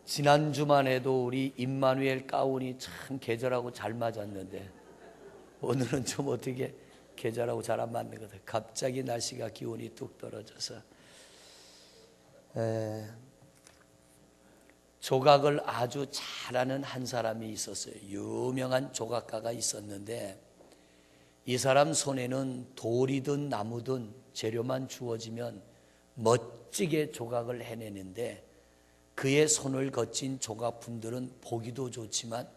지난주만 해도 우리 임마누엘 가운이 참 계절하고 잘 맞았는데 오늘은 좀 어떻게 계절하고 잘 안 맞는 것 같아요. 갑자기 날씨가 기온이 뚝 떨어져서 조각을 아주 잘하는 한 사람이 있었어요. 유명한 조각가가 있었는데 이 사람 손에는 돌이든 나무든 재료만 주어지면 멋지게 조각을 해내는데 그의 손을 거친 조각품들은 보기도 좋지만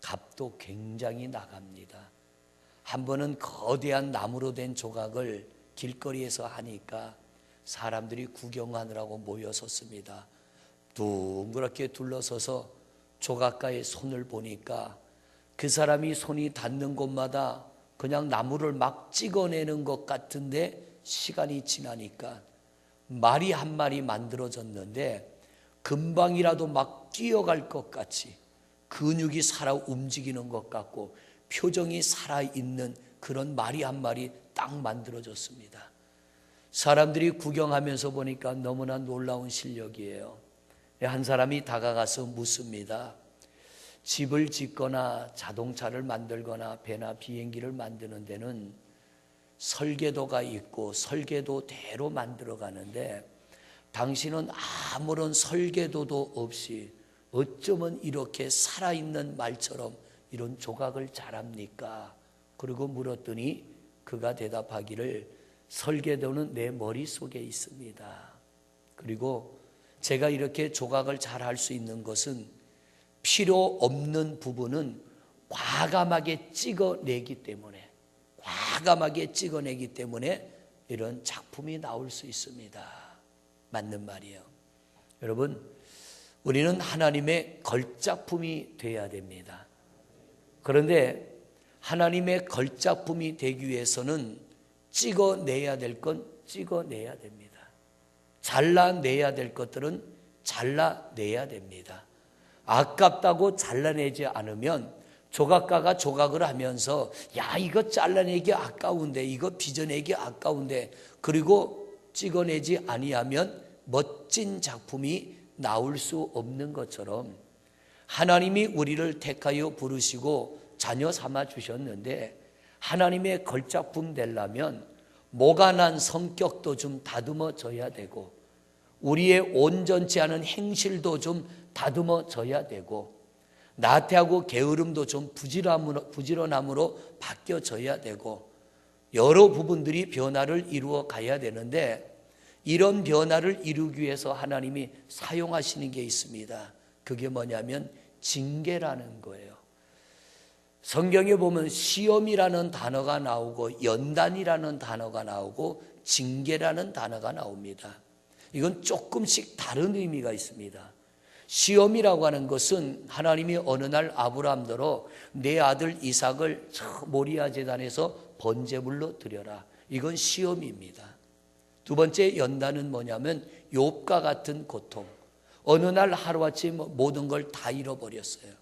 값도 굉장히 나갑니다. 한 번은 거대한 나무로 된 조각을 길거리에서 하니까 사람들이 구경하느라고 모여섰습니다. 둥그렇게 둘러서서 조각가의 손을 보니까 그 사람이 손이 닿는 곳마다 그냥 나무를 막 찍어내는 것 같은데 시간이 지나니까 말이 한 마리 만들어졌는데 금방이라도 막 뛰어갈 것 같이 근육이 살아 움직이는 것 같고 표정이 살아있는 그런 말이 한 마리 딱 만들어졌습니다. 사람들이 구경하면서 보니까 너무나 놀라운 실력이에요. 한 사람이 다가가서 묻습니다. 집을 짓거나 자동차를 만들거나 배나 비행기를 만드는 데는 설계도가 있고 설계도대로 만들어 가는데 당신은 아무런 설계도도 없이 어쩌면 이렇게 살아있는 말처럼 이런 조각을 잘합니까? 그리고 물었더니 그가 대답하기를 설계도는 내 머릿속에 있습니다. 그리고 제가 이렇게 조각을 잘할 수 있는 것은 필요 없는 부분은 과감하게 찍어내기 때문에 이런 작품이 나올 수 있습니다. 맞는 말이에요. 여러분, 우리는 하나님의 걸작품이 되어야 됩니다. 그런데 하나님의 걸작품이 되기 위해서는 찍어내야 될 건 찍어내야 됩니다. 잘라내야 될 것들은 잘라내야 됩니다. 아깝다고 잘라내지 않으면 조각가가 조각을 하면서 야 이거 잘라내기 아까운데 이거 빚어내기 아까운데 그리고 찍어내지 아니하면 멋진 작품이 나올 수 없는 것처럼 하나님이 우리를 택하여 부르시고 자녀 삼아 주셨는데 하나님의 걸작품 되려면 모가 난 성격도 좀 다듬어져야 되고 우리의 온전치 않은 행실도 좀 다듬어져야 되고 나태하고 게으름도 좀 부지런함으로 바뀌어져야 되고 여러 부분들이 변화를 이루어 가야 되는데 이런 변화를 이루기 위해서 하나님이 사용하시는 게 있습니다. 그게 뭐냐면 징계라는 거예요. 성경에 보면 시험이라는 단어가 나오고 연단이라는 단어가 나오고 징계라는 단어가 나옵니다. 이건 조금씩 다른 의미가 있습니다. 시험이라고 하는 것은 하나님이 어느 날 아브라함더러 내 아들 이삭을 모리아 제단에서 번제물로 드려라. 이건 시험입니다. 두 번째 연단은 뭐냐면 욥과 같은 고통. 어느 날 하루아침 모든 걸 다 잃어버렸어요.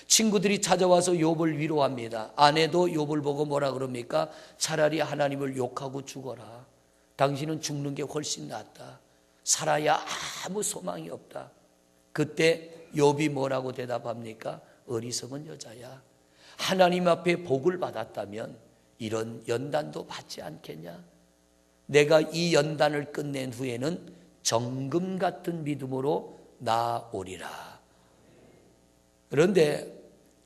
친구들이 찾아와서 욥을 위로합니다. 아내도 욥을 보고 뭐라 그럽니까? 차라리 하나님을 욕하고 죽어라. 당신은 죽는 게 훨씬 낫다. 살아야 아무 소망이 없다. 그때 욥이 뭐라고 대답합니까? 어리석은 여자야. 하나님 앞에 복을 받았다면 이런 연단도 받지 않겠냐? 내가 이 연단을 끝낸 후에는 정금 같은 믿음으로 나오리라. 그런데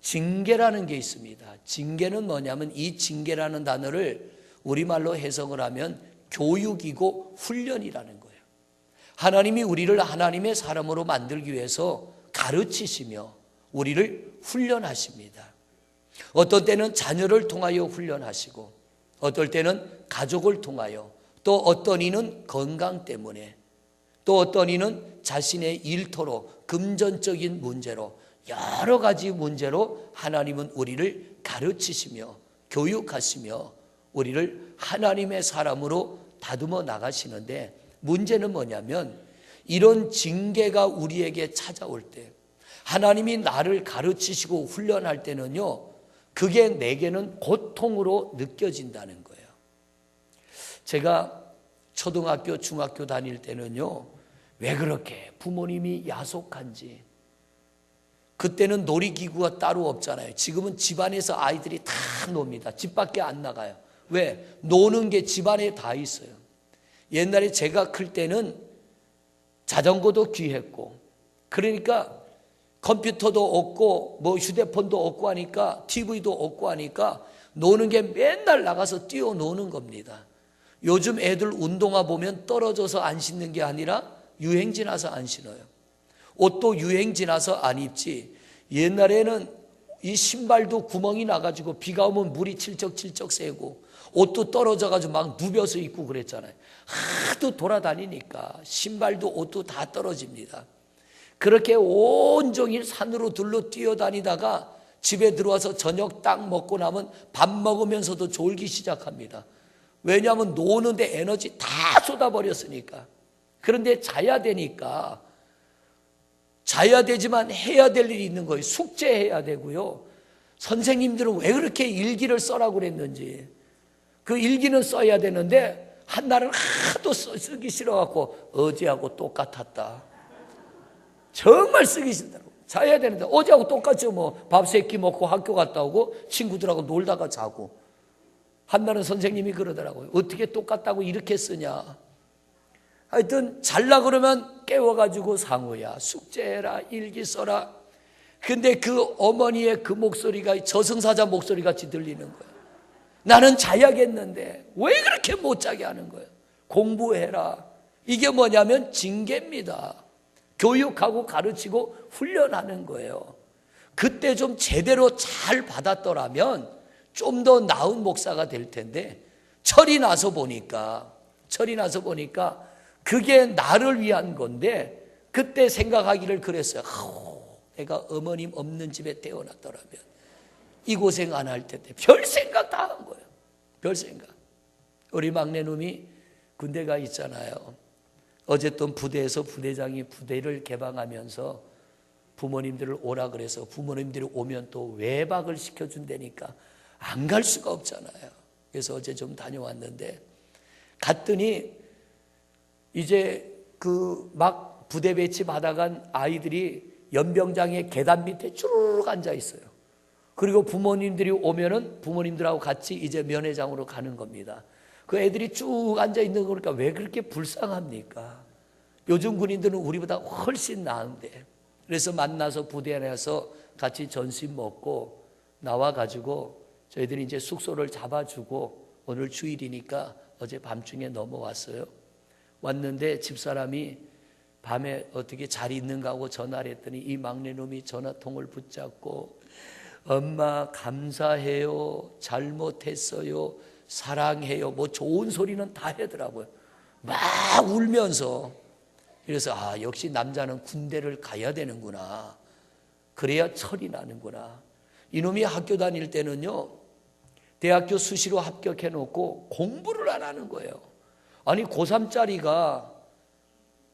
징계라는 게 있습니다. 징계는 뭐냐면 이 징계라는 단어를 우리말로 해석을 하면 교육이고 훈련이라는 거예요. 하나님이 우리를 하나님의 사람으로 만들기 위해서 가르치시며 우리를 훈련하십니다. 어떤 때는 자녀를 통하여 훈련하시고 어떨 때는 가족을 통하여 또 어떤 이는 건강 때문에 또 어떤 이는 자신의 일터로 금전적인 문제로 여러 가지 문제로 하나님은 우리를 가르치시며 교육하시며 우리를 하나님의 사람으로 다듬어 나가시는데 문제는 뭐냐면 이런 징계가 우리에게 찾아올 때 하나님이 나를 가르치시고 훈련할 때는요 그게 내게는 고통으로 느껴진다는 거예요. 제가 초등학교, 중학교 다닐 때는요 왜 그렇게 부모님이 야속한지. 그때는 놀이기구가 따로 없잖아요. 지금은 집안에서 아이들이 다 놉니다. 집 밖에 안 나가요. 왜? 노는 게 집안에 다 있어요. 옛날에 제가 클 때는 자전거도 귀했고, 그러니까 컴퓨터도 없고 뭐 휴대폰도 없고 하니까, TV도 없고 하니까 노는 게 맨날 나가서 뛰어노는 겁니다. 요즘 애들 운동화 보면 떨어져서 안 신는 게 아니라 유행 지나서 안 신어요. 옷도 유행 지나서 안 입지. 옛날에는 이 신발도 구멍이 나가지고 비가 오면 물이 칠적칠적 새고 옷도 떨어져가지고 막 누벼서 입고 그랬잖아요. 하도 돌아다니니까 신발도 옷도 다 떨어집니다. 그렇게 온종일 산으로 들로 뛰어다니다가 집에 들어와서 저녁 딱 먹고 나면 밥 먹으면서도 졸기 시작합니다. 왜냐하면 노는데 에너지 다 쏟아버렸으니까. 그런데 자야 되니까, 자야 되지만 해야 될 일이 있는 거예요. 숙제해야 되고요. 선생님들은 왜 그렇게 일기를 써라고 그랬는지. 그 일기는 써야 되는데 한날은 하도 쓰기 싫어갖고 어제하고 똑같았다. 정말 쓰기 싫다고. 자야 되는데 어제하고 똑같죠. 뭐 밥 3끼 먹고 학교 갔다 오고 친구들하고 놀다가 자고. 한날은 선생님이 그러더라고요. 어떻게 똑같다고 이렇게 쓰냐. 하여튼 잘라 그러면 깨워가지고 상우야 숙제해라, 일기 써라. 근데 그 어머니의 그 목소리가 저승사자 목소리 같이 들리는 거예요. 나는 자야겠는데 왜 그렇게 못 자게 하는 거예요. 공부해라. 이게 뭐냐면 징계입니다. 교육하고 가르치고 훈련하는 거예요. 그때 좀 제대로 잘 받았더라면 좀 더 나은 목사가 될 텐데, 철이 나서 보니까 그게 나를 위한 건데, 그때 생각하기를 그랬어요. 내가 어머님 없는 집에 태어났더라면 이 고생 안 할 텐데. 별 생각 다 한 거예요. 별 생각. 우리 막내놈이 군대가 있잖아요. 어쨌든 부대에서 부대장이 부대를 개방하면서 부모님들을 오라 그래서 부모님들이 오면 또 외박을 시켜준다니까 안 갈 수가 없잖아요. 그래서 어제 좀 다녀왔는데, 갔더니 이제 그 막 부대 배치 받아간 아이들이 연병장의 계단 밑에 쭈르륵 앉아 있어요. 그리고 부모님들이 오면은 부모님들하고 같이 이제 면회장으로 가는 겁니다. 그 애들이 쭉 앉아 있는 거니까 왜 그렇게 불쌍합니까? 요즘 군인들은 우리보다 훨씬 나은데. 그래서 만나서 부대 안에서 같이 점심 먹고 나와가지고 저희들이 이제 숙소를 잡아주고, 오늘 주일이니까 어제 밤중에 넘어왔어요. 왔는데 집사람이 밤에 어떻게 잘 있는가 하고 전화를 했더니 이 막내놈이 전화통을 붙잡고 엄마 감사해요, 잘못했어요, 사랑해요, 뭐 좋은 소리는 다 하더라고요. 막 울면서. 그래서 역시 남자는 군대를 가야 되는구나. 그래야 철이 나는구나. 이놈이 학교 다닐 때는요, 대학교 수시로 합격해놓고 공부를 안 하는 거예요. 아니 고3짜리가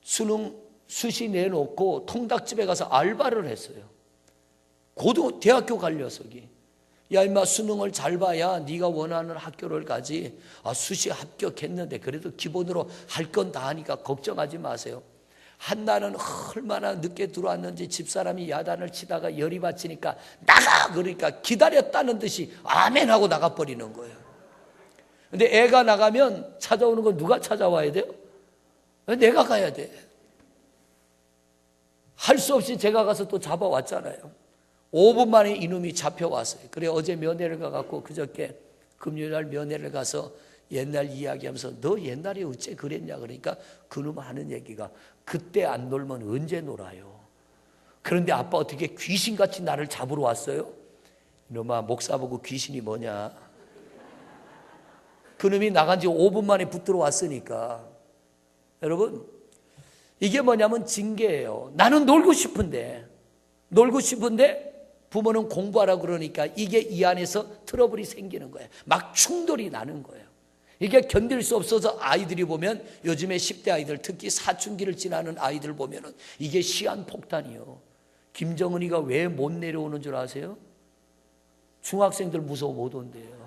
수능 수시 내놓고 통닭집에 가서 알바를 했어요. 대학교 갈 녀석이. 야 임마, 수능을 잘 봐야 네가 원하는 학교를 가지. 수시 합격했는데 그래도 기본으로 할 건 다 하니까 걱정하지 마세요. 한날은 얼마나 늦게 들어왔는지 집사람이 야단을 치다가 열이 받치니까 나가! 그러니까 기다렸다는 듯이 아멘 하고 나가버리는 거예요. 근데 애가 나가면 찾아오는 건 누가 찾아와야 돼요? 내가 가야 돼. 할 수 없이 제가 가서 또 잡아왔잖아요. 5분 만에 이놈이 잡혀왔어요. 그래 어제 면회를 가갖고 그저께 금요일날 면회를 가서 옛날 이야기하면서 너 옛날에 어째 그랬냐 그러니까 그놈 하는 얘기가 그때 안 놀면 언제 놀아요. 그런데 아빠 어떻게 귀신같이 나를 잡으러 왔어요? 이놈아, 목사 보고 귀신이 뭐냐. 그놈이 나간 지 5분 만에 붙들어 왔으니까. 여러분, 이게 뭐냐면 징계예요. 나는 놀고 싶은데 부모는 공부하라고 그러니까 이게 이 안에서 트러블이 생기는 거예요. 막 충돌이 나는 거예요. 이게 견딜 수 없어서 아이들이 보면, 요즘에 10대 아이들, 특히 사춘기를 지나는 아이들 보면은 이게 시한폭탄이요. 김정은이가 왜 못 내려오는 줄 아세요? 중학생들 무서워 못 온대요.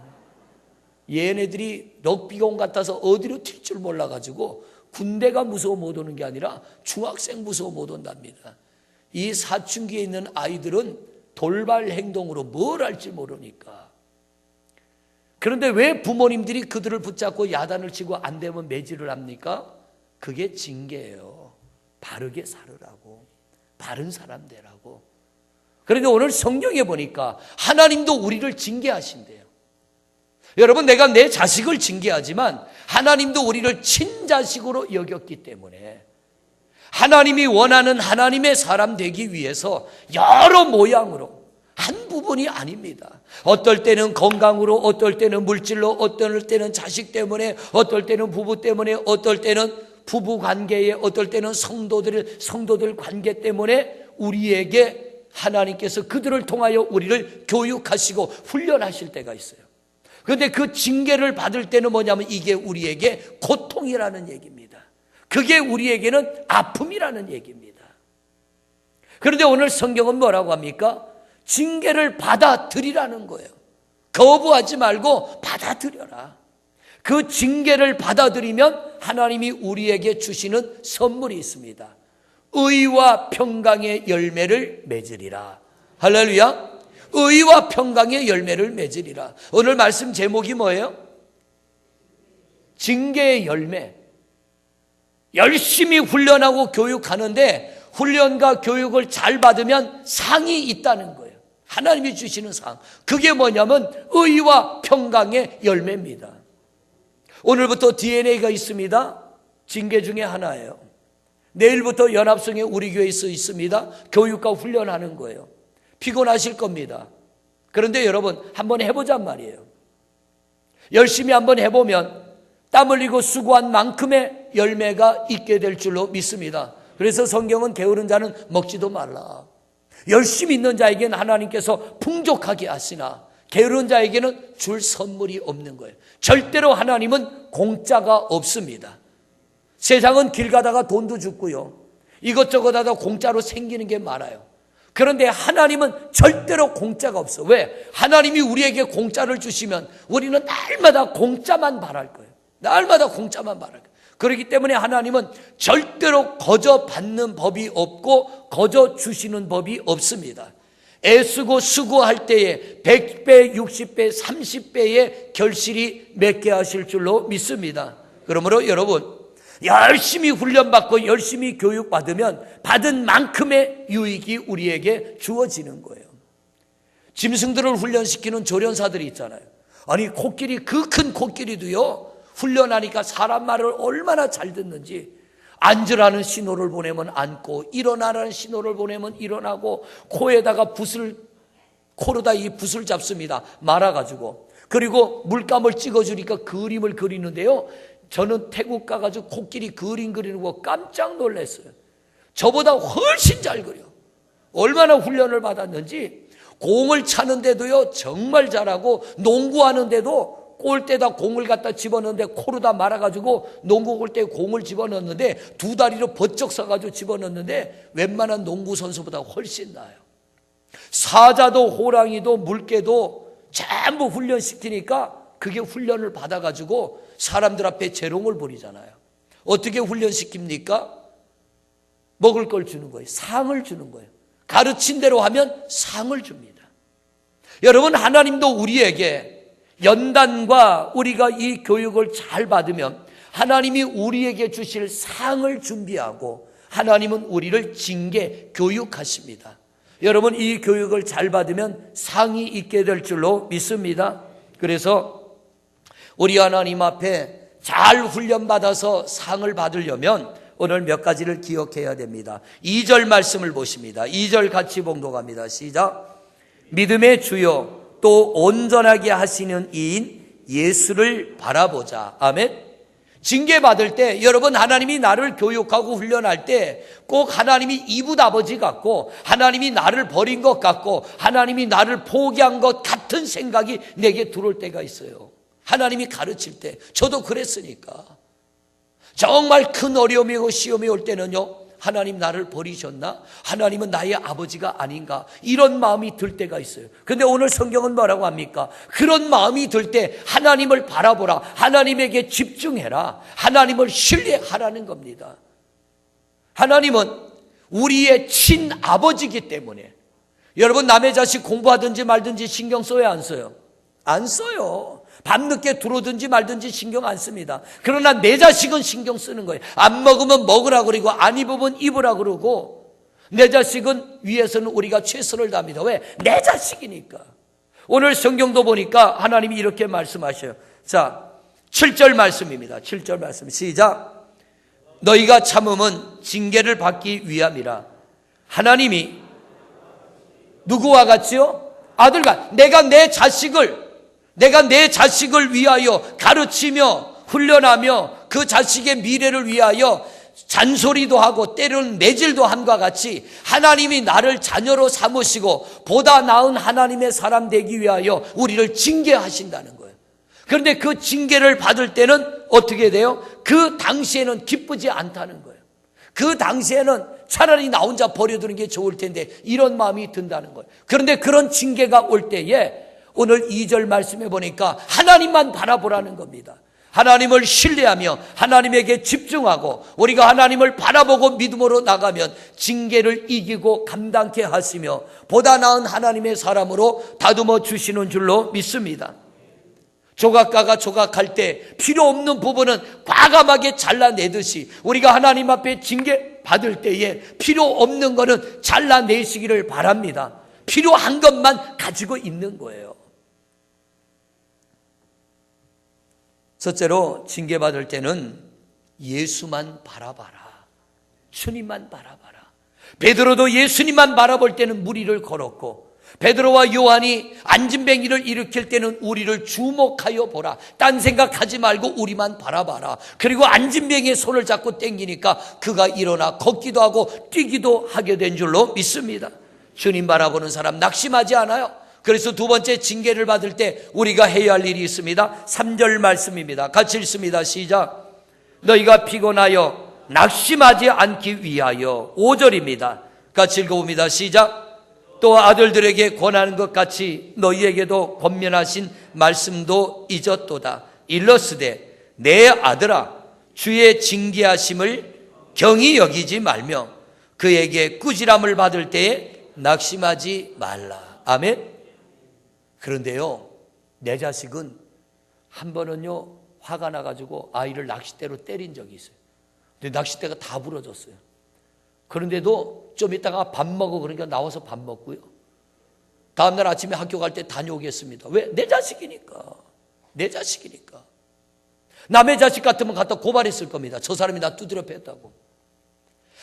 얘네들이 럭비공 같아서 어디로 튈 줄 몰라가지고 군대가 무서워 못 오는 게 아니라 중학생 무서워 못 온답니다. 이 사춘기에 있는 아이들은 돌발 행동으로 뭘 할지 모르니까. 그런데 왜 부모님들이 그들을 붙잡고 야단을 치고 안 되면 매질을 합니까? 그게 징계예요. 바르게 살으라고, 바른 사람 되라고. 그런데 오늘 성경에 보니까 하나님도 우리를 징계하신대요. 여러분, 내가 내 자식을 징계하지만 하나님도 우리를 친자식으로 여겼기 때문에 하나님이 원하는 하나님의 사람 되기 위해서 여러 모양으로, 한 부분이 아닙니다. 어떨 때는 건강으로, 어떨 때는 물질로, 어떨 때는 자식 때문에, 어떨 때는 부부 때문에, 어떨 때는 부부 관계에, 어떨 때는 성도들 관계 때문에 우리에게 하나님께서 그들을 통하여 우리를 교육하시고 훈련하실 때가 있어요. 그런데 그 징계를 받을 때는 뭐냐면 이게 우리에게 고통이라는 얘기입니다. 그게 우리에게는 아픔이라는 얘기입니다. 그런데 오늘 성경은 뭐라고 합니까? 징계를 받아들이라는 거예요. 거부하지 말고 받아들여라. 그 징계를 받아들이면 하나님이 우리에게 주시는 선물이 있습니다. 의와 평강의 열매를 맺으리라. 할렐루야. 의와 평강의 열매를 맺으리라. 오늘 말씀 제목이 뭐예요? 징계의 열매. 열심히 훈련하고 교육하는데 훈련과 교육을 잘 받으면 상이 있다는 거예요. 하나님이 주시는 상. 그게 뭐냐면 의와 평강의 열매입니다. 오늘부터 DNA가 있습니다. 징계 중에 하나예요. 내일부터 연합성에 우리 교회에 있습니다. 교육과 훈련하는 거예요. 피곤하실 겁니다. 그런데 여러분 한번 해보잔 말이에요. 열심히 한번 해보면 땀 흘리고 수고한 만큼의 열매가 있게 될 줄로 믿습니다. 그래서 성경은 게으른 자는 먹지도 말라. 열심히 있는 자에게는 하나님께서 풍족하게 하시나 게으른 자에게는 줄 선물이 없는 거예요. 절대로 하나님은 공짜가 없습니다. 세상은 길 가다가 돈도 줍고요, 이것저것 하다 공짜로 생기는 게 많아요. 그런데 하나님은 절대로 공짜가 없어. 왜? 하나님이 우리에게 공짜를 주시면 우리는 날마다 공짜만 바랄 거예요. 날마다 공짜만 바랄 거예요. 그렇기 때문에 하나님은 절대로 거저 받는 법이 없고 거저 주시는 법이 없습니다. 애쓰고 수고할 때에 100배, 60배, 30배의 결실이 맺게 하실 줄로 믿습니다. 그러므로 여러분, 열심히 훈련받고 열심히 교육받으면 받은 만큼의 유익이 우리에게 주어지는 거예요. 짐승들을 훈련시키는 조련사들이 있잖아요. 아니 코끼리, 그 큰 코끼리도요, 훈련하니까 사람 말을 얼마나 잘 듣는지, 앉으라는 신호를 보내면 앉고 일어나라는 신호를 보내면 일어나고, 코에다가 코로다 이 붓을 잡습니다. 말아가지고. 그리고 물감을 찍어주니까 그림을 그리는데요, 저는 태국 가가지고 코끼리 그림 그리는 거 깜짝 놀랐어요. 저보다 훨씬 잘 그려. 얼마나 훈련을 받았는지. 공을 차는데도요 정말 잘하고, 농구하는데도 골대에다 공을 갖다 집어넣는데 코로다 말아가지고 농구 골대에 공을 집어넣는데 두 다리로 번쩍 서가지고 집어넣는데 웬만한 농구 선수보다 훨씬 나아요. 사자도 호랑이도 물개도 전부 훈련시키니까 그게 훈련을 받아가지고 사람들 앞에 재롱을 부리잖아요. 어떻게 훈련시킵니까? 먹을 걸 주는 거예요. 상을 주는 거예요. 가르친 대로 하면 상을 줍니다. 여러분, 하나님도 우리에게 연단과 우리가 이 교육을 잘 받으면 하나님이 우리에게 주실 상을 준비하고 하나님은 우리를 징계, 교육하십니다. 여러분, 이 교육을 잘 받으면 상이 있게 될 줄로 믿습니다. 그래서 우리 하나님 앞에 잘 훈련받아서 상을 받으려면 오늘 몇 가지를 기억해야 됩니다. 2절 말씀을 보십니다. 2절 같이 봉독합니다. 시작. 믿음의 주요 또 온전하게 하시는 이인 예수를 바라보자. 아멘. 징계받을 때 여러분, 하나님이 나를 교육하고 훈련할 때 꼭 하나님이 이웃 아버지 같고 하나님이 나를 버린 것 같고 하나님이 나를 포기한 것 같은 생각이 내게 들어올 때가 있어요. 하나님이 가르칠 때. 저도 그랬으니까. 정말 큰 어려움이고 시험이 올 때는요, 하나님 나를 버리셨나? 하나님은 나의 아버지가 아닌가? 이런 마음이 들 때가 있어요. 그런데 오늘 성경은 뭐라고 합니까? 그런 마음이 들 때 하나님을 바라보라. 하나님에게 집중해라. 하나님을 신뢰하라는 겁니다. 하나님은 우리의 친아버지이기 때문에 여러분 남의 자식 공부하든지 말든지 신경 써요, 안 써요? 안 써요. 밤늦게 들어오든지 말든지 신경 안 씁니다. 그러나 내 자식은 신경 쓰는 거예요. 안 먹으면 먹으라 그러고 안 입으면 입으라 그러고 내 자식은 위해서는 우리가 최선을 다합니다. 왜? 내 자식이니까. 오늘 성경도 보니까 하나님이 이렇게 말씀하셔요. 자, 7절 말씀입니다. 7절 말씀 시작. 너희가 참음은 징계를 받기 위함이라. 하나님이 누구와 같이요? 아들과 내가 내 자식을 위하여 가르치며 훈련하며 그 자식의 미래를 위하여 잔소리도 하고 때로는 매질도 함과 같이 하나님이 나를 자녀로 삼으시고 보다 나은 하나님의 사람 되기 위하여 우리를 징계하신다는 거예요. 그런데 그 징계를 받을 때는 어떻게 돼요? 그 당시에는 기쁘지 않다는 거예요. 그 당시에는 차라리 나 혼자 버려두는 게 좋을 텐데 이런 마음이 든다는 거예요. 그런데 그런 징계가 올 때에 오늘 2절 말씀해 보니까 하나님만 바라보라는 겁니다. 하나님을 신뢰하며 하나님에게 집중하고 우리가 하나님을 바라보고 믿음으로 나가면 징계를 이기고 감당케 하시며 보다 나은 하나님의 사람으로 다듬어 주시는 줄로 믿습니다. 조각가가 조각할 때 필요 없는 부분은 과감하게 잘라내듯이 우리가 하나님 앞에 징계 받을 때에 필요 없는 거는 잘라내시기를 바랍니다. 필요한 것만 가지고 있는 거예요. 첫째로 징계받을 때는 예수만 바라봐라. 주님만 바라봐라. 베드로도 예수님만 바라볼 때는 무리를 걸었고 베드로와 요한이 안진뱅이를 일으킬 때는 우리를 주목하여 보라. 딴 생각하지 말고 우리만 바라봐라. 그리고 안진뱅이의 손을 잡고 땡기니까 그가 일어나 걷기도 하고 뛰기도 하게 된 줄로 믿습니다. 주님 바라보는 사람 낙심하지 않아요. 그래서 두 번째 징계를 받을 때 우리가 해야 할 일이 있습니다. 3절 말씀입니다. 같이 읽습니다. 시작. 너희가 피곤하여 낙심하지 않기 위하여. 5절입니다. 같이 읽어봅니다. 시작. 또 아들들에게 권하는 것 같이 너희에게도 권면하신 말씀도 잊었도다. 일러스되 내 아들아 주의 징계하심을 경히 여기지 말며 그에게 꾸지람을 받을 때에 낙심하지 말라. 아멘. 그런데요, 내 자식은 한 번은요 화가 나가지고 아이를 낚싯대로 때린 적이 있어요. 근데 낚싯대가 다 부러졌어요. 그런데도 좀 이따가 밥 먹어 그러니까 나와서 밥 먹고요. 다음날 아침에 학교 갈 때 다녀오겠습니다. 왜? 내 자식이니까. 내 자식이니까. 남의 자식 같으면 갖다 고발했을 겁니다. 저 사람이 나 두드려 팼다고.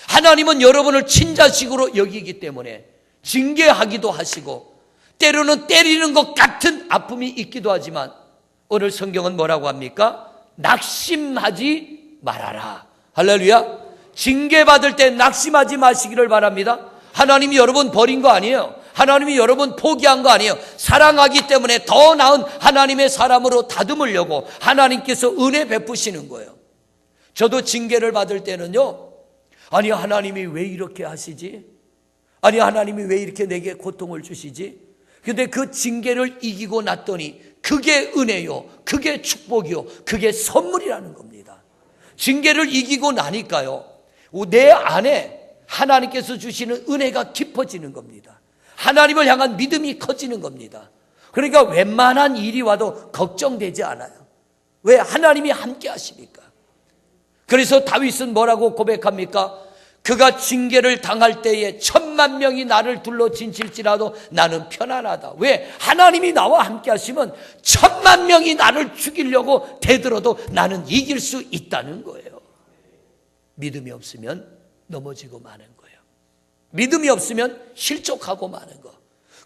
하나님은 여러분을 친자식으로 여기기 때문에 징계하기도 하시고 때로는 때리는 것 같은 아픔이 있기도 하지만 오늘 성경은 뭐라고 합니까? 낙심하지 말아라. 할렐루야. 징계받을 때 낙심하지 마시기를 바랍니다. 하나님이 여러분 버린 거 아니에요. 하나님이 여러분 포기한 거 아니에요. 사랑하기 때문에 더 나은 하나님의 사람으로 다듬으려고 하나님께서 은혜 베푸시는 거예요. 저도 징계를 받을 때는요, 아니 하나님이 왜 이렇게 하시지? 아니 하나님이 왜 이렇게 내게 고통을 주시지? 근데 그 징계를 이기고 났더니 그게 은혜요, 그게 축복이요, 그게 선물이라는 겁니다. 징계를 이기고 나니까요, 내 안에 하나님께서 주시는 은혜가 깊어지는 겁니다. 하나님을 향한 믿음이 커지는 겁니다. 그러니까 웬만한 일이 와도 걱정되지 않아요. 왜? 하나님이 함께 하시니까. 그래서 다윗은 뭐라고 고백합니까? 그가 징계를 당할 때에 10,000명이 나를 둘러 진칠지라도 나는 편안하다. 왜? 하나님이 나와 함께 하시면 10,000명이 나를 죽이려고 대들어도 나는 이길 수 있다는 거예요. 믿음이 없으면 넘어지고 마는 거예요. 믿음이 없으면 실족하고 마는 거.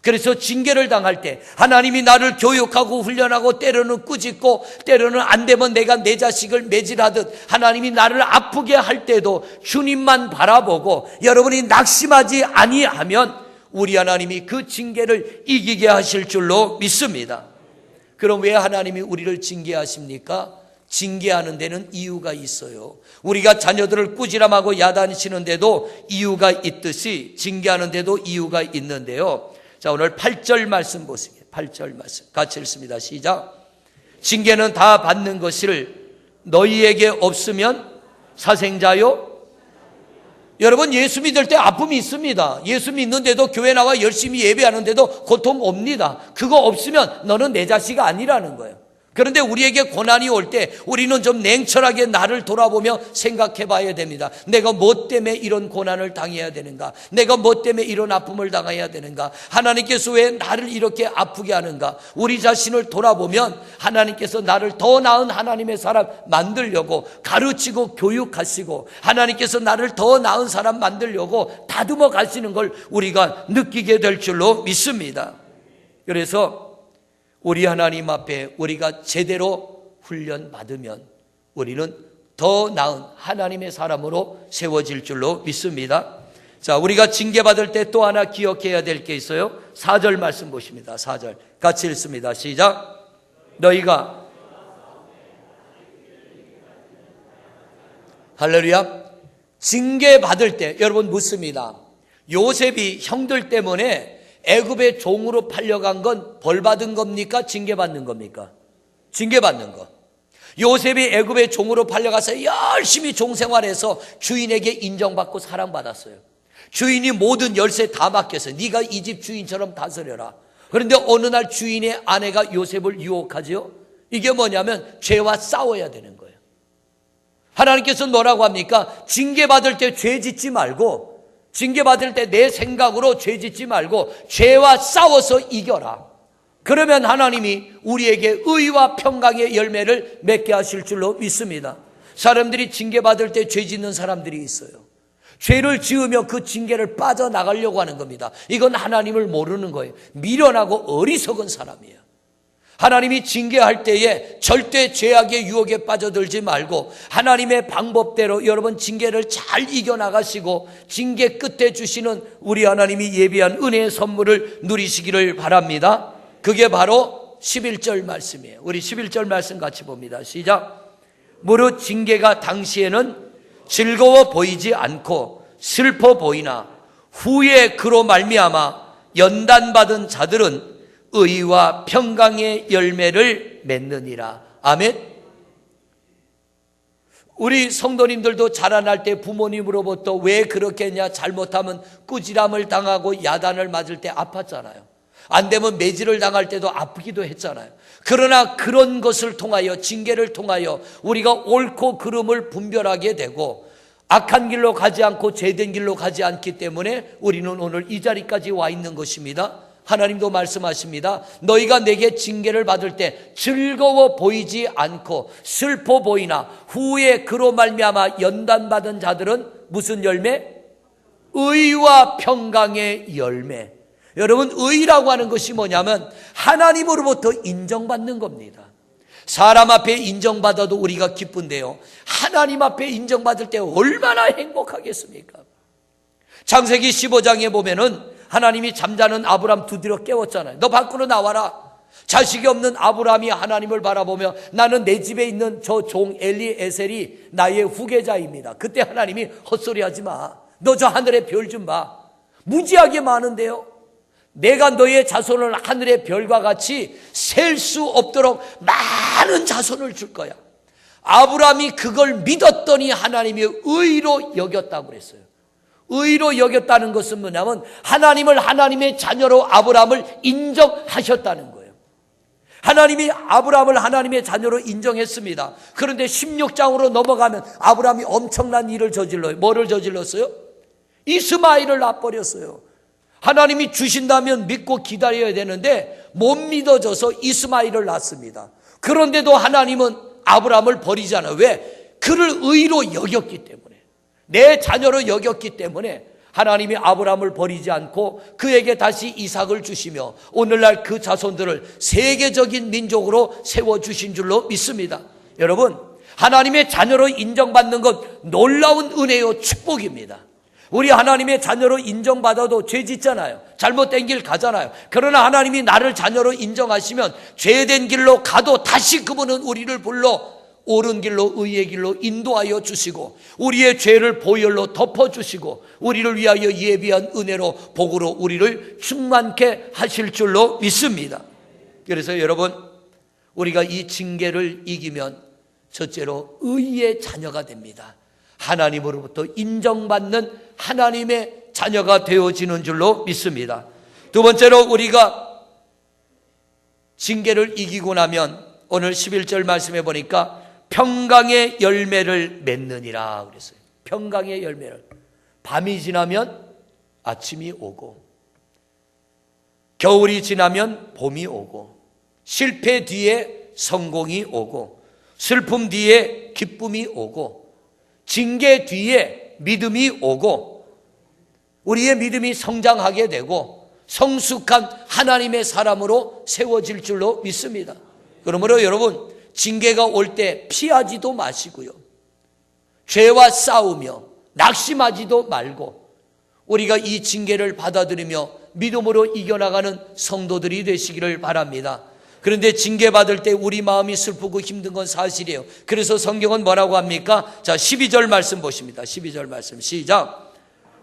그래서 징계를 당할 때 하나님이 나를 교육하고 훈련하고 때로는 꾸짖고 때로는 안 되면 내가 내 자식을 매질하듯 하나님이 나를 아프게 할 때도 주님만 바라보고 여러분이 낙심하지 아니하면 우리 하나님이 그 징계를 이기게 하실 줄로 믿습니다. 그럼 왜 하나님이 우리를 징계하십니까? 징계하는 데는 이유가 있어요. 우리가 자녀들을 꾸지람하고 야단치는데도 이유가 있듯이 징계하는 데도 이유가 있는데요. 자, 오늘 8절 말씀 보세요. 8절 말씀 같이 읽습니다. 시작. 징계는 다 받는 것을 너희에게 없으면 사생자요. 여러분, 예수 믿을 때 아픔이 있습니다. 예수 믿는데도 교회 나와 열심히 예배하는데도 고통 옵니다. 그거 없으면 너는 내 자식 아니라는 거예요. 그런데 우리에게 고난이 올 때 우리는 좀 냉철하게 나를 돌아보며 생각해 봐야 됩니다. 내가 뭐 때문에 이런 고난을 당해야 되는가? 내가 뭐 때문에 이런 아픔을 당해야 되는가? 하나님께서 왜 나를 이렇게 아프게 하는가? 우리 자신을 돌아보면 하나님께서 나를 더 나은 하나님의 사람 만들려고 가르치고 교육하시고 하나님께서 나를 더 나은 사람 만들려고 다듬어 가시는 걸 우리가 느끼게 될 줄로 믿습니다. 그래서 우리 하나님 앞에 우리가 제대로 훈련받으면 우리는 더 나은 하나님의 사람으로 세워질 줄로 믿습니다. 자, 우리가 징계받을 때 또 하나 기억해야 될 게 있어요. 4절 말씀 보십니다. 4절 같이 읽습니다. 시작. 너희가 할렐루야. 징계받을 때 여러분 묻습니다. 요셉이 형들 때문에 애굽의 종으로 팔려간 건 벌받은 겁니까? 징계받는 겁니까? 징계받는 거. 요셉이 애굽의 종으로 팔려가서 열심히 종생활해서 주인에게 인정받고 사랑받았어요. 주인이 모든 열쇠 다 맡겨서 네가 이 집 주인처럼 다스려라. 그런데 어느 날 주인의 아내가 요셉을 유혹하지요. 이게 뭐냐면 죄와 싸워야 되는 거예요. 하나님께서 뭐라고 합니까? 징계받을 때 죄 짓지 말고, 징계받을 때 내 생각으로 죄 짓지 말고 죄와 싸워서 이겨라. 그러면 하나님이 우리에게 의와 평강의 열매를 맺게 하실 줄로 믿습니다. 사람들이 징계받을 때 죄 짓는 사람들이 있어요. 죄를 지으며 그 징계를 빠져나가려고 하는 겁니다. 이건 하나님을 모르는 거예요. 미련하고 어리석은 사람이에요. 하나님이 징계할 때에 절대 죄악의 유혹에 빠져들지 말고 하나님의 방법대로 여러분 징계를 잘 이겨나가시고 징계 끝에 주시는 우리 하나님이 예비한 은혜의 선물을 누리시기를 바랍니다. 그게 바로 11절 말씀이에요. 우리 11절 말씀 같이 봅니다. 시작. 무릇 징계가 당시에는 즐거워 보이지 않고 슬퍼 보이나 후에 그로 말미암아 연단받은 자들은 의와 평강의 열매를 맺느니라. 아멘. 우리 성도님들도 자라날 때 부모님으로부터 왜 그렇게 했냐, 잘못하면 꾸지람을 당하고 야단을 맞을 때 아팠잖아요. 안 되면 매질을 당할 때도 아프기도 했잖아요. 그러나 그런 것을 통하여, 징계를 통하여 우리가 옳고 그름을 분별하게 되고 악한 길로 가지 않고 죄된 길로 가지 않기 때문에 우리는 오늘 이 자리까지 와 있는 것입니다. 하나님도 말씀하십니다. 너희가 내게 징계를 받을 때 즐거워 보이지 않고 슬퍼 보이나 후에 그로 말미암아 연단받은 자들은 무슨 열매? 의와 평강의 열매. 여러분, 의라고 하는 것이 뭐냐면 하나님으로부터 인정받는 겁니다. 사람 앞에 인정받아도 우리가 기쁜데요, 하나님 앞에 인정받을 때 얼마나 행복하겠습니까? 창세기 15장에 보면은 하나님이 잠자는 아브람 두드려 깨웠잖아요. 너 밖으로 나와라. 자식이 없는 아브람이 하나님을 바라보며 나는 내 집에 있는 저 종 엘리에셀이 나의 후계자입니다. 그때 하나님이 헛소리하지 마. 너 저 하늘의 별 좀 봐. 무지하게 많은데요. 내가 너의 자손을 하늘의 별과 같이 셀 수 없도록 많은 자손을 줄 거야. 아브람이 그걸 믿었더니 하나님이 의로 여겼다고 그랬어요. 의로 여겼다는 것은 뭐냐면 하나님을 하나님의 자녀로 아브람을 인정하셨다는 거예요. 하나님이 아브람을 하나님의 자녀로 인정했습니다. 그런데 16장으로 넘어가면 아브람이 엄청난 일을 저질러요. 뭐를 저질렀어요? 이스마엘을 낳아버렸어요. 하나님이 주신다면 믿고 기다려야 되는데 못 믿어져서 이스마엘을 낳습니다. 그런데도 하나님은 아브람을 버리지 않아요. 왜? 그를 의로 여겼기 때문에, 내 자녀로 여겼기 때문에 하나님이 아브람을 버리지 않고 그에게 다시 이삭을 주시며 오늘날 그 자손들을 세계적인 민족으로 세워주신 줄로 믿습니다. 여러분, 하나님의 자녀로 인정받는 것 놀라운 은혜요 축복입니다. 우리 하나님의 자녀로 인정받아도 죄 짓잖아요. 잘못된 길 가잖아요. 그러나 하나님이 나를 자녀로 인정하시면 죄된 길로 가도 다시 그분은 우리를 불러 옳은 길로 의의 길로 인도하여 주시고 우리의 죄를 보혈로 덮어주시고 우리를 위하여 예비한 은혜로 복으로 우리를 충만케 하실 줄로 믿습니다. 그래서 여러분, 우리가 이 징계를 이기면 첫째로 의의 자녀가 됩니다. 하나님으로부터 인정받는 하나님의 자녀가 되어지는 줄로 믿습니다. 두 번째로 우리가 징계를 이기고 나면 오늘 11절 말씀해 보니까 평강의 열매를 맺느니라 그랬어요. 평강의 열매를. 밤이 지나면 아침이 오고, 겨울이 지나면 봄이 오고, 실패 뒤에 성공이 오고, 슬픔 뒤에 기쁨이 오고, 징계 뒤에 믿음이 오고, 우리의 믿음이 성장하게 되고 성숙한 하나님의 사람으로 세워질 줄로 믿습니다. 그러므로 여러분, 징계가 올 때 피하지도 마시고요, 죄와 싸우며 낙심하지도 말고 우리가 이 징계를 받아들이며 믿음으로 이겨나가는 성도들이 되시기를 바랍니다. 그런데 징계받을 때 우리 마음이 슬프고 힘든 건 사실이에요. 그래서 성경은 뭐라고 합니까? 자, 12절 말씀 보십니다. 12절 말씀 시작.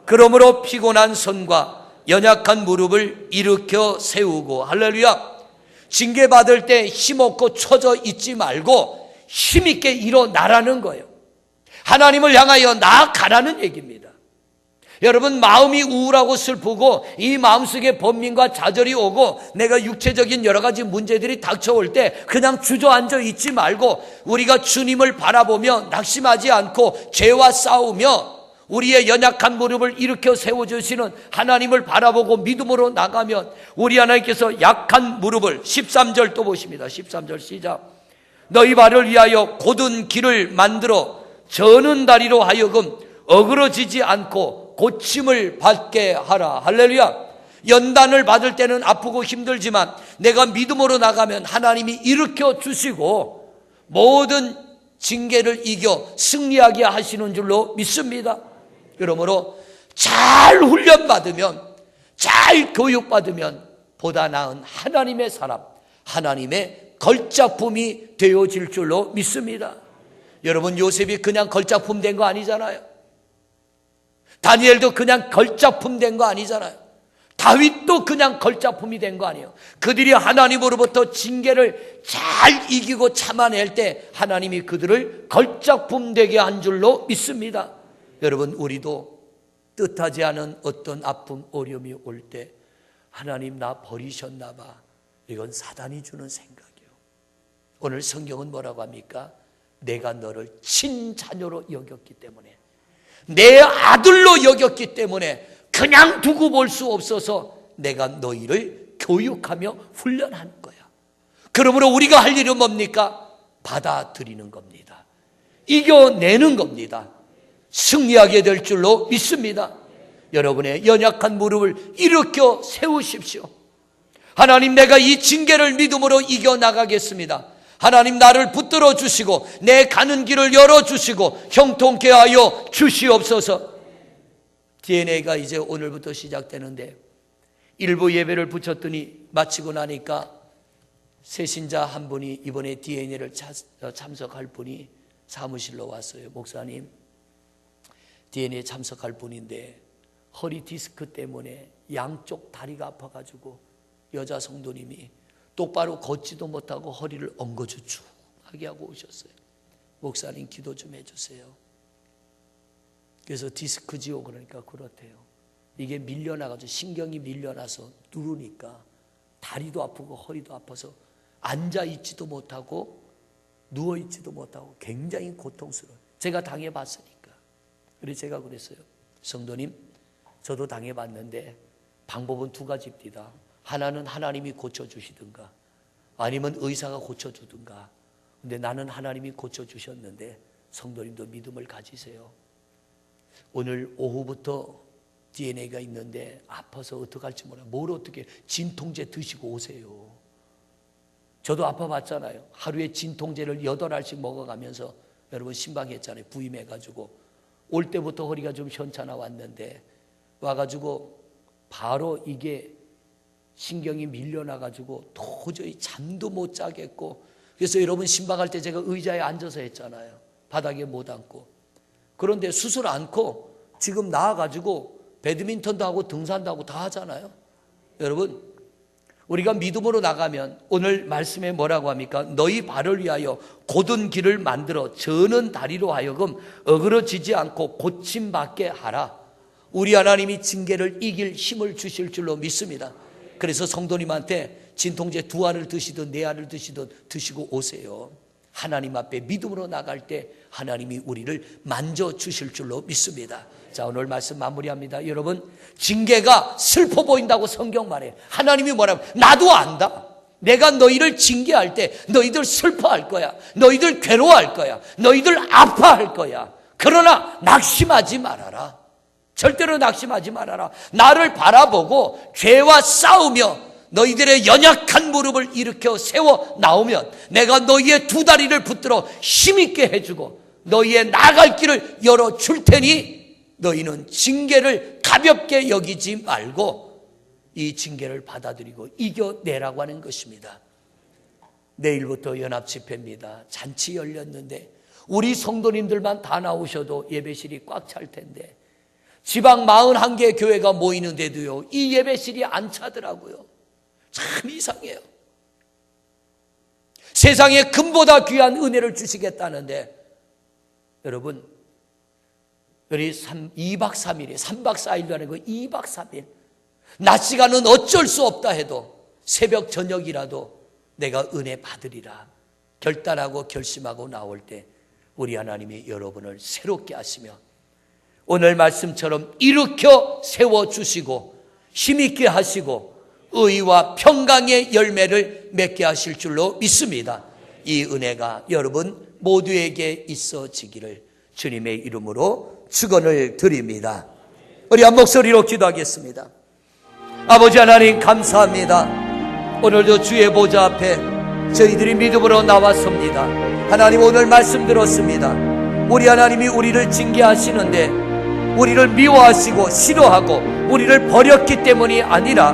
그러므로 피곤한 손과 연약한 무릎을 일으켜 세우고, 할렐루야. 징계받을 때 힘없고 처져 있지 말고 힘있게 일어나라는 거예요. 하나님을 향하여 나아가라는 얘기입니다. 여러분, 마음이 우울하고 슬프고 이 마음속에 번민과 좌절이 오고 내가 육체적인 여러 가지 문제들이 닥쳐올 때 그냥 주저앉아 있지 말고 우리가 주님을 바라보며 낙심하지 않고 죄와 싸우며 우리의 연약한 무릎을 일으켜 세워주시는 하나님을 바라보고 믿음으로 나가면 우리 하나님께서 약한 무릎을, 13절 또 보십니다. 13절 시작. 너희 발을 위하여 곧은 길을 만들어 저는 다리로 하여금 어그러지지 않고 고침을 받게 하라. 할렐루야. 연단을 받을 때는 아프고 힘들지만 내가 믿음으로 나가면 하나님이 일으켜 주시고 모든 징계를 이겨 승리하게 하시는 줄로 믿습니다. 그러므로 잘 훈련받으면, 잘 교육받으면 보다 나은 하나님의 사람, 하나님의 걸작품이 되어질 줄로 믿습니다. 여러분, 요셉이 그냥 걸작품 된 거 아니잖아요. 다니엘도 그냥 걸작품 된 거 아니잖아요. 다윗도 그냥 걸작품이 된 거 아니에요. 그들이 하나님으로부터 징계를 잘 이기고 참아낼 때 하나님이 그들을 걸작품 되게 한 줄로 믿습니다. 여러분, 우리도 뜻하지 않은 어떤 아픔, 어려움이 올 때 하나님 나 버리셨나 봐. 이건 사단이 주는 생각이에요. 오늘 성경은 뭐라고 합니까? 내가 너를 친자녀로 여겼기 때문에, 내 아들로 여겼기 때문에 그냥 두고 볼 수 없어서 내가 너희를 교육하며 훈련하는 거야. 그러므로 우리가 할 일은 뭡니까? 받아들이는 겁니다. 이겨내는 겁니다. 승리하게 될 줄로 믿습니다. 여러분의 연약한 무릎을 일으켜 세우십시오. 하나님, 내가 이 징계를 믿음으로 이겨나가겠습니다. 하나님, 나를 붙들어 주시고 내 가는 길을 열어주시고 형통케 하여 주시옵소서. DNA가 이제 오늘부터 시작되는데 일부 예배를 붙였더니 마치고 나니까 새신자 한 분이 이번에 DNA를 참석할 분이 사무실로 왔어요. 목사님, DNA 참석할 분인데 허리 디스크 때문에 양쪽 다리가 아파가지고 여자 성도님이 똑바로 걷지도 못하고 허리를 엉거주춤하게 하고 오셨어요. 목사님, 기도 좀 해주세요. 그래서 디스크지요. 그러니까 그렇대요. 이게 밀려나가지고 신경이 밀려나서 누르니까 다리도 아프고 허리도 아파서 앉아있지도 못하고 누워있지도 못하고 굉장히 고통스러워요. 제가 당해봤으니까. 그래서 제가 그랬어요. 성도님, 저도 당해봤는데 방법은 두 가지입니다. 하나는 하나님이 고쳐주시든가 아니면 의사가 고쳐주든가. 근데 나는 하나님이 고쳐주셨는데 성도님도 믿음을 가지세요. 오늘 오후부터 DNA가 있는데 아파서 어떡할지 몰라요. 뭘 어떻게, 진통제 드시고 오세요. 저도 아파봤잖아요. 하루에 진통제를 8알씩 먹어가면서 여러분 신방했잖아요. 부임해가지고 올 때부터 허리가 좀 현찮아 왔는데 와가지고 바로 이게 신경이 밀려나가지고 도저히 잠도 못 자겠고 그래서 여러분 신방할 때 제가 의자에 앉아서 했잖아요. 바닥에 못 앉고. 그런데 수술 않고 지금 나와가지고 배드민턴도 하고 등산도 하고 다 하잖아요. 여러분, 우리가 믿음으로 나가면 오늘 말씀에 뭐라고 합니까? 너희 발을 위하여 곧은 길을 만들어 저는 다리로 하여금 어그러지지 않고 고침받게 하라. 우리 하나님이 징계를 이길 힘을 주실 줄로 믿습니다. 그래서 성도님한테 진통제 2알을 드시든 4알을 드시든 드시고 오세요. 하나님 앞에 믿음으로 나갈 때 하나님이 우리를 만져주실 줄로 믿습니다. 자, 오늘 말씀 마무리합니다. 여러분, 징계가 슬퍼 보인다고 성경 말해요. 하나님이 뭐라고? 나도 안다. 내가 너희를 징계할 때 너희들 슬퍼할 거야. 너희들 괴로워할 거야. 너희들 아파할 거야. 그러나 낙심하지 말아라. 절대로 낙심하지 말아라. 나를 바라보고 죄와 싸우며 너희들의 연약한 무릎을 일으켜 세워 나오면 내가 너희의 2 다리를 붙들어 힘있게 해주고 너희의 나갈 길을 열어줄 테니 너희는 징계를 가볍게 여기지 말고 이 징계를 받아들이고 이겨내라고 하는 것입니다. 내일부터 연합집회입니다. 잔치 열렸는데 우리 성도님들만 다 나오셔도 예배실이 꽉 찰 텐데 지방 41개 교회가 모이는데도요 이 예배실이 안 차더라고요. 참 이상해요. 세상에 금보다 귀한 은혜를 주시겠다는데 여러분, 우리 2박 3일에 3박 4일도 아니고 2박 3일 낮 시간은 어쩔 수 없다 해도 새벽 저녁이라도 내가 은혜 받으리라 결단하고 결심하고 나올 때 우리 하나님이 여러분을 새롭게 하시며 오늘 말씀처럼 일으켜 세워주시고 힘있게 하시고 의와 평강의 열매를 맺게 하실 줄로 믿습니다. 이 은혜가 여러분 모두에게 있어지기를 주님의 이름으로 축원을 드립니다. 우리 한 목소리로 기도하겠습니다. 아버지 하나님 감사합니다. 오늘도 주의 보좌 앞에 저희들이 믿음으로 나왔습니다. 하나님 오늘 말씀 들었습니다. 우리 하나님이 우리를 징계하시는데 우리를 미워하시고 싫어하고 우리를 버렸기 때문이 아니라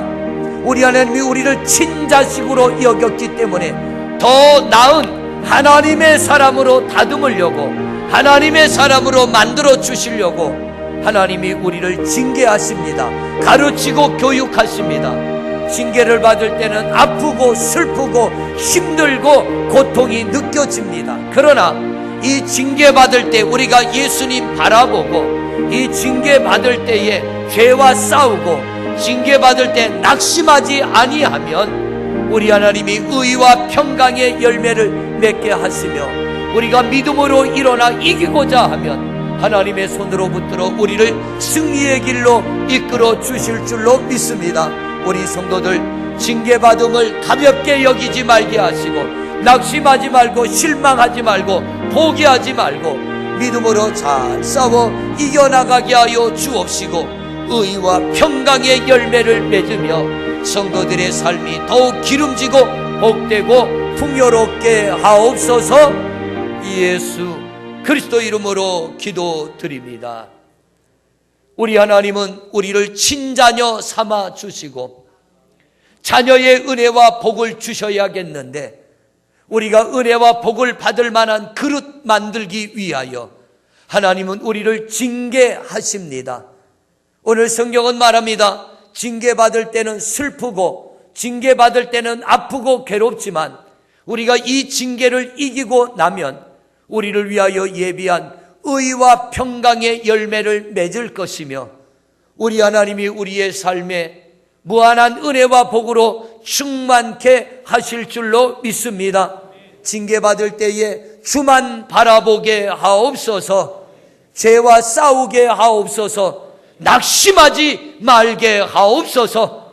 우리 하나님이 우리를 친자식으로 여겼기 때문에 더 나은 하나님의 사람으로 다듬으려고 하나님의 사람으로 만들어 주시려고 하나님이 우리를 징계하십니다. 가르치고 교육하십니다. 징계를 받을 때는 아프고 슬프고 힘들고 고통이 느껴집니다. 그러나 이 징계받을 때 우리가 예수님 바라보고 이 징계받을 때에 죄와 싸우고 징계받을 때 낙심하지 아니하면 우리 하나님이 의와 평강의 열매를 맺게 하시며 우리가 믿음으로 일어나 이기고자 하면 하나님의 손으로 붙들어 우리를 승리의 길로 이끌어 주실 줄로 믿습니다. 우리 성도들 징계받음을 가볍게 여기지 말게 하시고 낙심하지 말고 실망하지 말고 포기하지 말고 믿음으로 잘 싸워 이겨나가게 하여 주옵시고 의와 평강의 열매를 맺으며 성도들의 삶이 더욱 기름지고 복되고 풍요롭게 하옵소서. 예수 그리스도 이름으로 기도드립니다. 우리 하나님은 우리를 친자녀 삼아 주시고 자녀의 은혜와 복을 주셔야겠는데 우리가 은혜와 복을 받을 만한 그릇 만들기 위하여 하나님은 우리를 징계하십니다. 오늘 성경은 말합니다. 징계받을 때는 슬프고 징계받을 때는 아프고 괴롭지만 우리가 이 징계를 이기고 나면 우리를 위하여 예비한 의와 평강의 열매를 맺을 것이며 우리 하나님이 우리의 삶에 무한한 은혜와 복으로 충만케 하실 줄로 믿습니다. 징계받을 때에 주만 바라보게 하옵소서. 죄와 싸우게 하옵소서. 낙심하지 말게 하옵소서.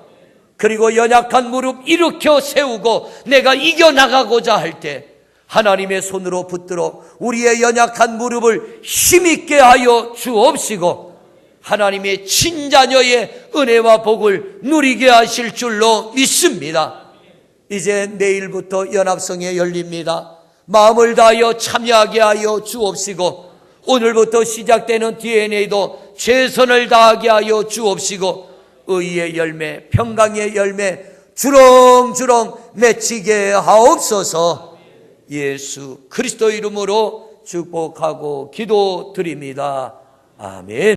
그리고 연약한 무릎 일으켜 세우고 내가 이겨나가고자 할 때 하나님의 손으로 붙들어 우리의 연약한 무릎을 힘있게 하여 주옵시고 하나님의 친자녀의 은혜와 복을 누리게 하실 줄로 믿습니다. 이제 내일부터 연합성회 열립니다. 마음을 다하여 참여하게 하여 주옵시고 오늘부터 시작되는 DNA도 최선을 다하게 하여 주옵시고 의의 열매, 평강의 열매 주렁주렁 맺히게 하옵소서. 예수 그리스도 이름으로 축복하고 기도드립니다. 아멘.